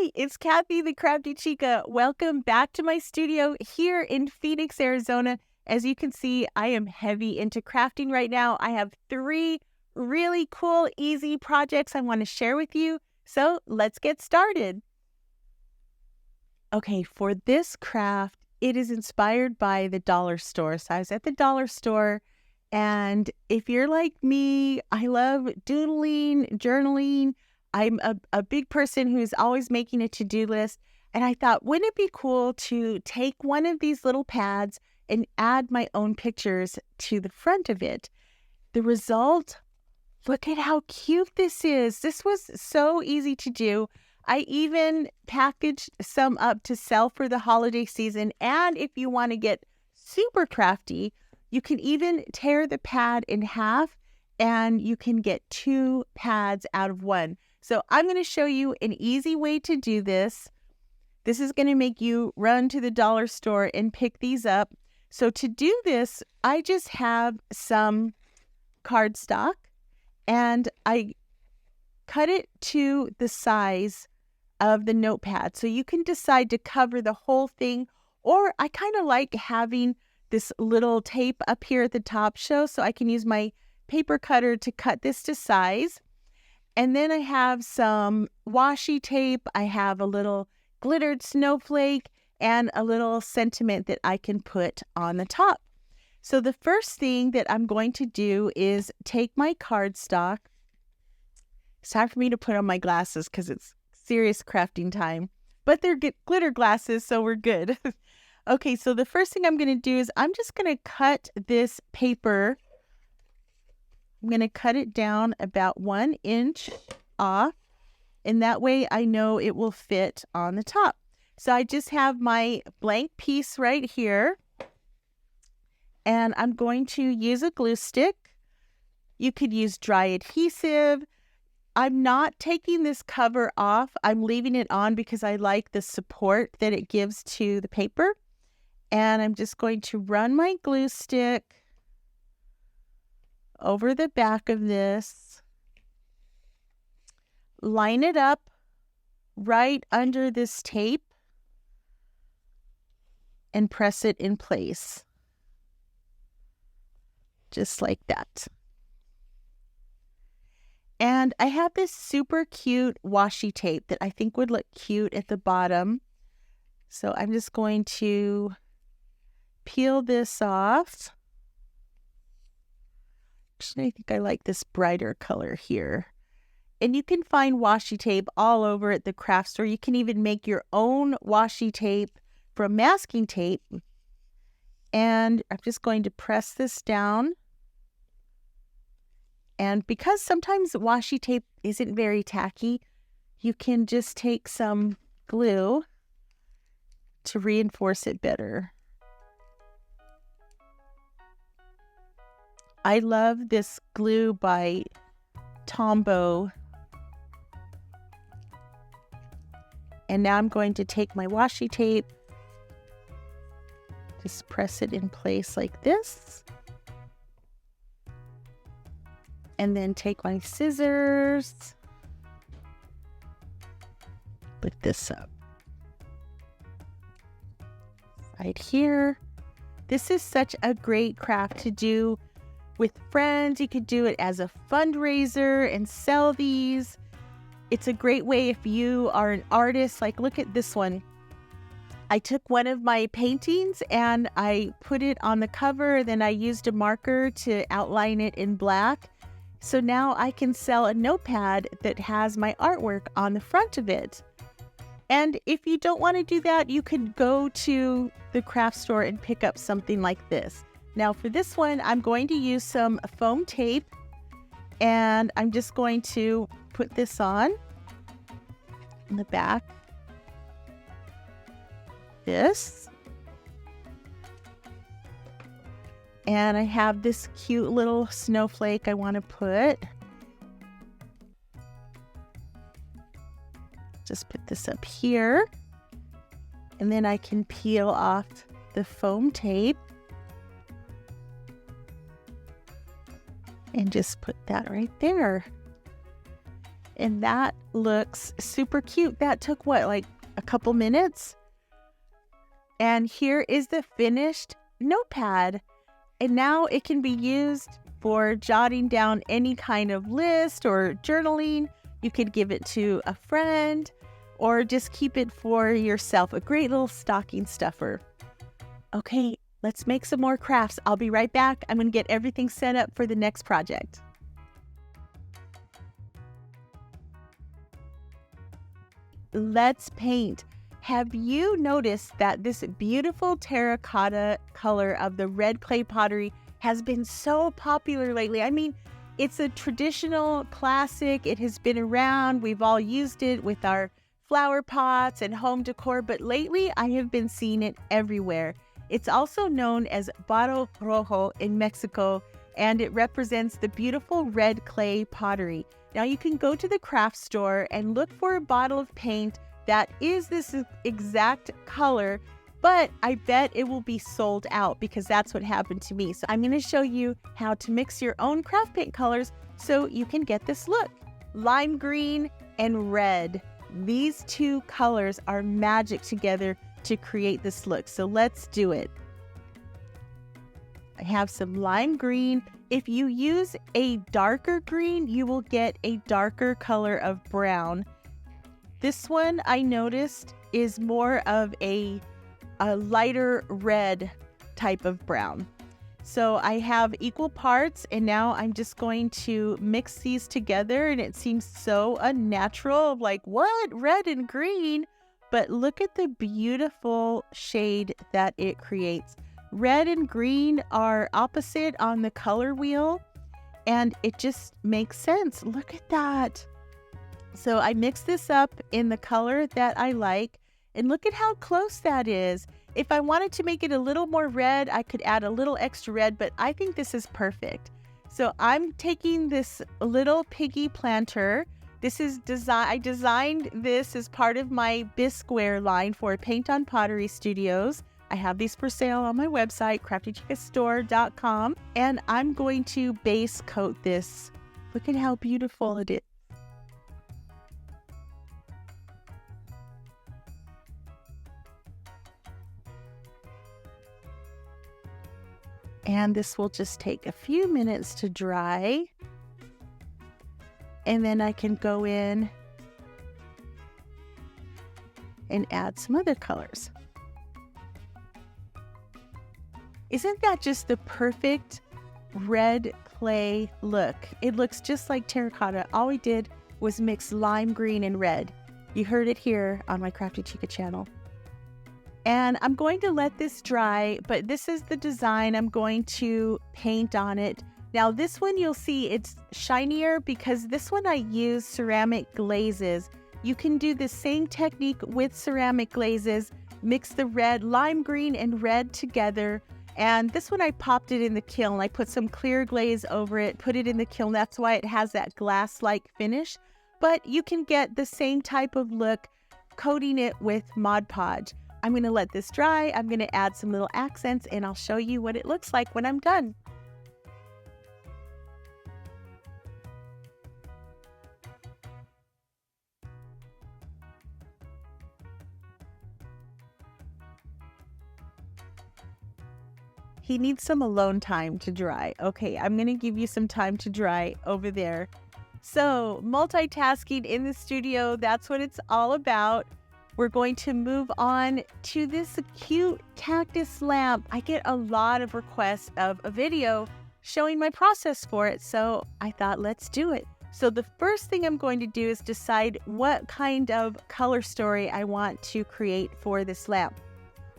Hi, it's Kathy, the Crafty Chica. Welcome back to my studio here in Phoenix, Arizona. As you can see, I am heavy into crafting right now. I have 3 really cool, easy projects I want to share with you. So let's get started. Okay, for this craft, it is inspired by the dollar store. So I was at the dollar store, and if you're like me, I love doodling, journaling. I'm a big person who's always making a to-do list. And I thought, wouldn't it be cool to take one of these little pads and add my own pictures to the front of it? The result, look at how cute this is. This was so easy to do. I even packaged some up to sell for the holiday season. And if you want to get super crafty, you can even tear the pad in half and you can get 2 pads out of one. So I'm going to show you an easy way to do this. This is going to make you run to the dollar store and pick these up. So to do this, I just have some cardstock and I cut it to the size of the notepad. So you can decide to cover the whole thing, or I kind of like having this little tape up here at the top show so I can use my paper cutter to cut this to size. And then I have some washi tape. I have a little glittered snowflake and a little sentiment that I can put on the top. So the first thing that I'm going to do is take my cardstock. It's time for me to put on my glasses because it's serious crafting time, but they're glitter glasses, so we're good. Okay, so the first thing I'm going to do is I'm just going to cut this paper. I'm going to cut it down about 1 inch off, and that way I know it will fit on the top. So I just have my blank piece right here, and I'm going to use a glue stick. You could use dry adhesive. I'm not taking this cover off. I'm leaving it on because I like the support that it gives to the paper. And I'm just going to run my glue stick over the back of this, line it up right under this tape, and press it in place. Just like that. And I have this super cute washi tape that I think would look cute at the bottom. So I'm just going to peel this off. Actually, I think I like this brighter color here. And you can find washi tape all over at the craft store. You can even make your own washi tape from masking tape. And I'm just going to press this down. And because sometimes washi tape isn't very tacky, you can just take some glue to reinforce it better. I love this glue by Tombow. And now I'm going to take my washi tape, just press it in place like this. And then take my scissors, put this up right here. This is such a great craft to do with friends. You could do it as a fundraiser and sell these. It's a great way if you are an artist. Like, look at this one. I took one of my paintings and I put it on the cover. Then I used a marker to outline it in black. So now I can sell a notepad that has my artwork on the front of it. And if you don't want to do that, you could go to the craft store and pick up something like this. Now for this one, I'm going to use some foam tape, and I'm just going to put this on in the back. This. And I have this cute little snowflake I want to put. Just put this up here. And then I can peel off the foam tape. And just put that right there. And that looks super cute. That took what, like a couple minutes? And here is the finished notepad. And now it can be used for jotting down any kind of list or journaling. You could give it to a friend or just keep it for yourself. A great little stocking stuffer. Okay, let's make some more crafts. I'll be right back. I'm going to get everything set up for the next project. Let's paint. Have you noticed that this beautiful terracotta color of the red clay pottery has been so popular lately? I mean, it's a traditional classic. It has been around. We've all used it with our flower pots and home decor, but lately I have been seeing it everywhere. It's also known as barro rojo in Mexico, and it represents the beautiful red clay pottery. Now you can go to the craft store and look for a bottle of paint that is this exact color, but I bet it will be sold out because that's what happened to me. So I'm going to show you how to mix your own craft paint colors so you can get this look. Lime green and red. These two colors are magic together to create this look. So let's do it. I have some lime green. If you use a darker green, you will get a darker color of brown. This one I noticed is more of a lighter red type of brown. So I have equal parts, and now I'm just going to mix these together, and it seems so unnatural, like what, red and green? But look at the beautiful shade that it creates. Red and green are opposite on the color wheel, and it just makes sense. Look at that. So I mix this up in the color that I like, and look at how close that is. If I wanted to make it a little more red, I could add a little extra red, but I think this is perfect. So I'm taking this little piggy planter. This is I designed this as part of my Bisqueware line for Paint on Pottery Studios. I have these for sale on my website, craftychicastore.com, and I'm going to base coat this. Look at how beautiful it is. And this will just take a few minutes to dry. And then I can go in and add some other colors. Isn't that just the perfect red clay look? It looks just like terracotta. All we did was mix lime green and red. You heard it here on my Crafty Chica channel. And I'm going to let this dry, but this is the design I'm going to paint on it. Now this one you'll see it's shinier because this one I use ceramic glazes. You can do the same technique with ceramic glazes, mix the red, lime green and red together. And this one I popped it in the kiln. I put some clear glaze over it, put it in the kiln. That's why it has that glass-like finish. But you can get the same type of look coating it with Mod Podge. I'm going to let this dry. I'm going to add some little accents and I'll show you what it looks like when I'm done. He needs some alone time to dry. Okay, I'm going to give you some time to dry over there. So, multitasking in the studio, that's what it's all about. We're going to move on to this cute cactus lamp. I get a lot of requests of a video showing my process for it, so I thought let's do it. So the first thing I'm going to do is decide what kind of color story I want to create for this lamp.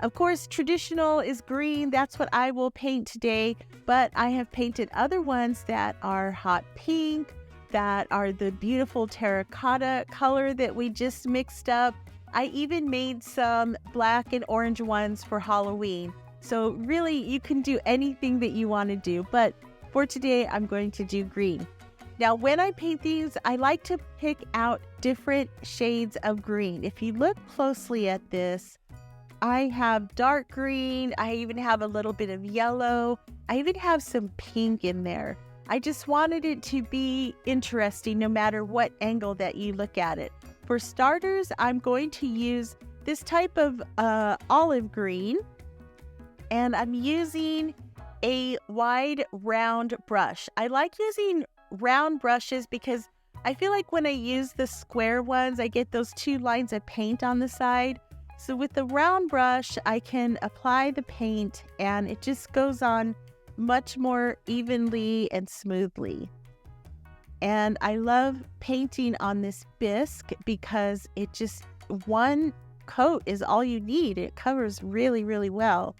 Of course, traditional is green. That's what I will paint today, but I have painted other ones that are hot pink, that are the beautiful terracotta color that we just mixed up. I even made some black and orange ones for Halloween. So really, you can do anything that you want to do. But for today, I'm going to do green. Now, when I paint these, I like to pick out different shades of green. If you look closely at this, I have dark green. I even have a little bit of yellow. I even have some pink in there. I just wanted it to be interesting no matter what angle that you look at it. For starters, I'm going to use this type of olive green, and I'm using a wide round brush. I like using round brushes because I feel like when I use the square ones, I get those 2 lines of paint on the side. So with the round brush, I can apply the paint and it just goes on much more evenly and smoothly. And I love painting on this bisque because it just, one coat is all you need. It covers really, really well.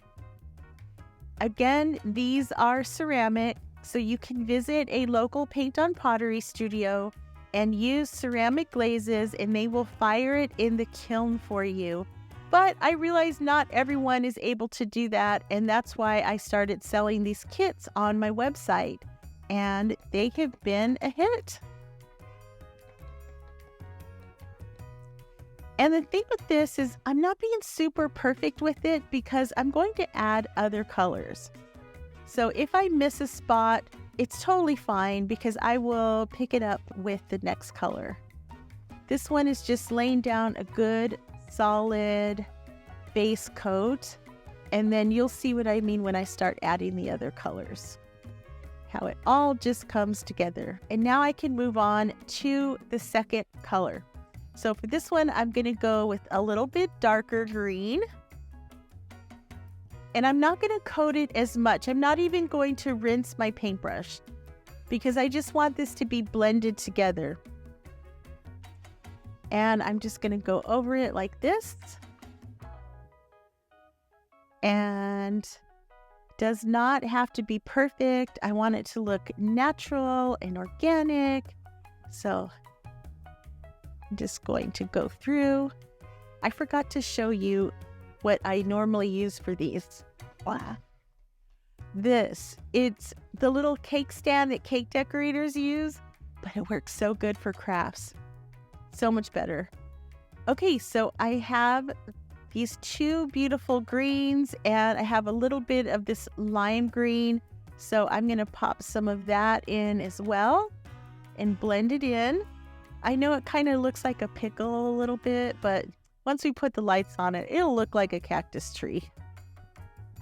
Again, these are ceramic, so you can visit a local paint on pottery studio and use ceramic glazes and they will fire it in the kiln for you. But I realize not everyone is able to do that, and that's why I started selling these kits on my website, and they have been a hit. And the thing with this is I'm not being super perfect with it because I'm going to add other colors. So if I miss a spot, it's totally fine because I will pick it up with the next color. This one is just laying down a good solid base coat, and then you'll see what I mean when I start adding the other colors. How it all just comes together. And now I can move on to the second color. So for this one, I'm going to go with a little bit darker green. And I'm not going to coat it as much. I'm not even going to rinse my paintbrush because I just want this to be blended together. And I'm just going to go over it like this. And does not have to be perfect. I want it to look natural and organic. So I'm just going to go through. I forgot to show you what I normally use for these. Wow. It's the little cake stand that cake decorators use, but it works so good for crafts. So much better. Okay, so I have these 2 beautiful greens and I have a little bit of this lime green. So I'm going to pop some of that in as well and blend it in. I know it kind of looks like a pickle a little bit, but once we put the lights on it, it'll look like a cactus tree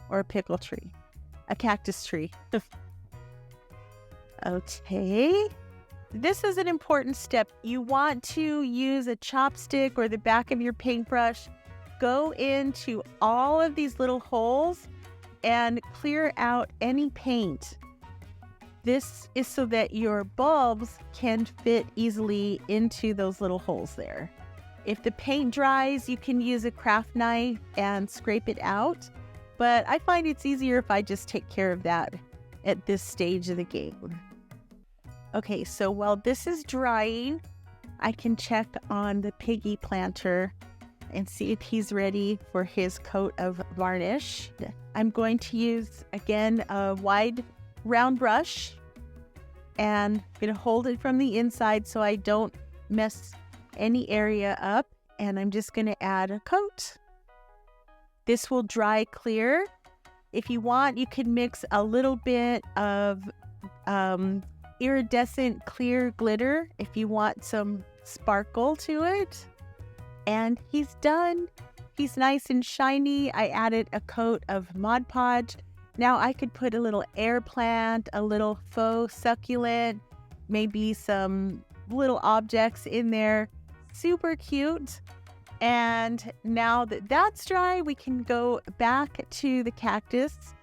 or a pickle tree, a cactus tree. Okay. This is an important step. You want to use a chopstick or the back of your paintbrush. Go into all of these little holes and clear out any paint. This is so that your bulbs can fit easily into those little holes there. If the paint dries, you can use a craft knife and scrape it out. But I find it's easier if I just take care of that at this stage of the game. Okay, so while this is drying, I can check on the piggy planter and see if he's ready for his coat of varnish. I'm going to use, again, a wide round brush, and I'm going to hold it from the inside so I don't mess any area up, and I'm just going to add a coat. This will dry clear. If you want, you can mix a little bit of iridescent clear glitter if you want some sparkle to it. And he's done. He's nice and shiny. I added a coat of Mod Podge. Now I could put a little air plant, a little faux succulent, maybe some little objects in there. Super cute. And now that that's dry, we can go back to the cactus.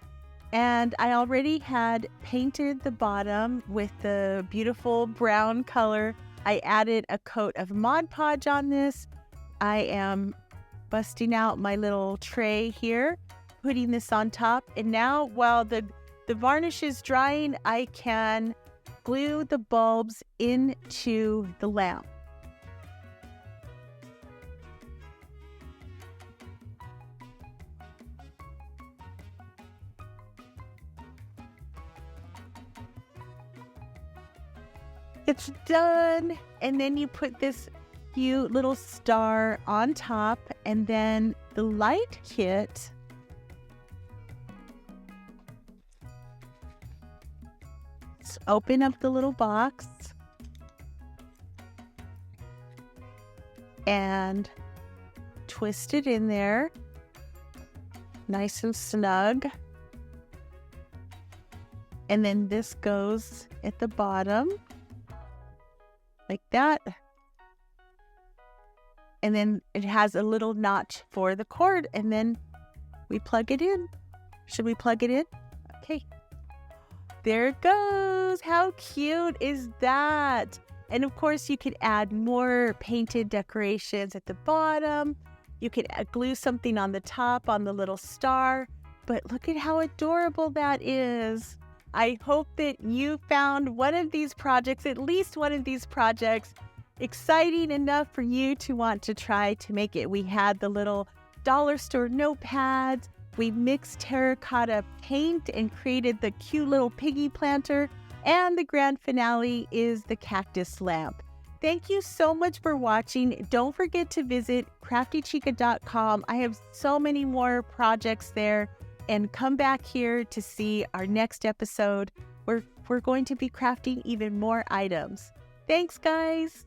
And I already had painted the bottom with the beautiful brown color. I added a coat of Mod Podge on this. I am busting out my little tray here, putting this on top. And now while the varnish is drying, I can glue the bulbs into the lamp. It's done. And then you put this cute little star on top, and then the light kit just open up the little box and twist it in there, nice and snug. And then this goes at the bottom, like that. And then it has a little notch for the cord, and then we plug it in. Should we plug it in? Okay. There it goes. How cute is that? And of course, you could add more painted decorations at the bottom. You could glue something on the top on the little star. But look at how adorable that is. I hope that you found one of these projects, at least one of these projects, exciting enough for you to want to try to make it. We had the little dollar store notepads. We mixed terracotta paint and created the cute little piggy planter. And the grand finale is the cactus lamp. Thank you so much for watching. Don't forget to visit craftychica.com. I have so many more projects there. And come back here to see our next episode where we're going to be crafting even more items. Thanks, guys.